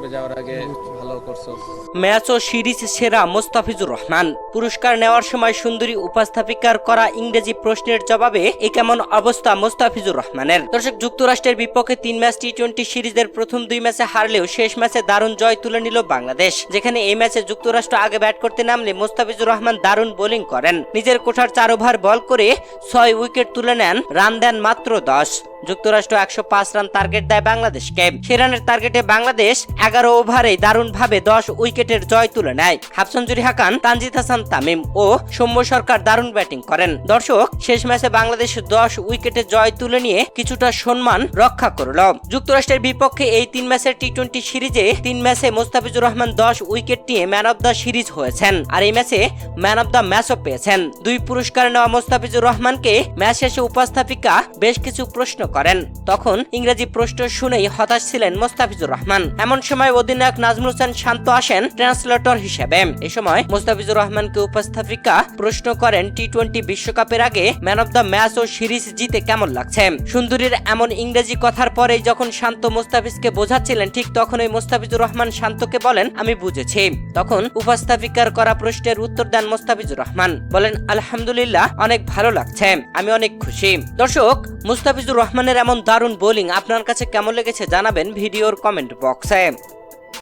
বিশ্বকাপে যাওয়ার আগে ভালো করছো। ম্যাচ ও সিরিজ সেরা মোস্তাফিজুর রহমান। পুরস্কার নেওয়ার সময় সুন্দরী উপস্থাপিকার করা ইংরেজি প্রশ্নের জবাবে এ কেমন অবস্থা মোস্তাফিজুর রহমানের। দর্শক, যুক্তরাষ্ট্রের বিপক্ষে 3 ম্যাচ টি-20 সিরিজের প্রথম 2 ম্যাচে হারলেও শেষ ম্যাচে দারুণ জয় তুলে নিল বাংলাদেশ। যেখানে এই ম্যাচে যুক্তরাষ্ট্র আগে ব্যাট করতে নামলে মোস্তাফিজুর রহমান দারুণ বোলিং করেন। নিজের কোঠার 4 ওভার বল করে 6 উইকেট তুলে নেন, রান দেন মাত্র 10। যুক্তরাষ্ট্র 105 রান টার্গেট দেয় বাংলাদেশকে। সে রানের টার্গেটে বাংলাদেশ 11 ওভারে দারুণভাবে 10 উইকেটের জয় তুলে নেয়। হাফ সেঞ্চুরি হাঁকান তানজিদ হাসান তামিম ও সৌম্য সরকার দারুণ ব্যাটিং করেন। দর্শক, শেষ ম্যাচে বাংলাদেশ 10 উইকেটে জয় তুলে নিয়ে কিছুটা সম্মান রক্ষা করল। যুক্তরাষ্ট্রের বিপক্ষে এই 3 ম্যাচের টি-20 সিরিজে 3 ম্যাচে মোস্তাফিজুর রহমান 10 উইকেট নিয়ে ম্যান অব দ্য সিরিজ হয়েছেন, আর এই ম্যাচে ম্যান অব দ্য ম্যাচও পেয়েছেন। 2 পুরস্কার নেওয়া মোস্তাফিজুর রহমানকে ম্যাচ শেষে উপস্থাপিকা বেশ কিছু প্রশ্ন করেন। তখন ইংরেজি প্রশ্ন শুনেই হতাশ ছিলেন মোস্তাফিজুর রহমান। এমন সময় অধিনায়ক নাজমুল হোসেন শান্ত আসেন ট্রান্সলেটর হিসেবে। এ সময় মোস্তাফিজুর রহমানকে উপস্থাপিকা প্রশ্ন করেন, টি-20 বিশ্বকাপের আগে ম্যান অব দ্য ম্যাচ ও সিরিজ জিতে কেমন লাগছে। সুন্দরীর এমন ইংরেজি কথার পরেই যখন শান্ত মোস্তাফিজকে বোঝাচ্ছিলেন, ঠিক তখনই মোস্তাফিজুর রহমান শান্তকে বলেন, আমি বুঝেছি। তখন উপস্থাপিকার করা প্রশ্নের উত্তর দেন মোস্তাফিজুর রহমান, বলেন, আলহামদুলিল্লাহ, অনেক ভালো লাগছে, আমি অনেক খুশি। দর্শক, মোস্তাফিজুর রহমানের এমন দারুণ বোলিং আপনার কাছে কেমন লেগেছে জানাবেন ভিডিওর কমেন্ট বক্সে।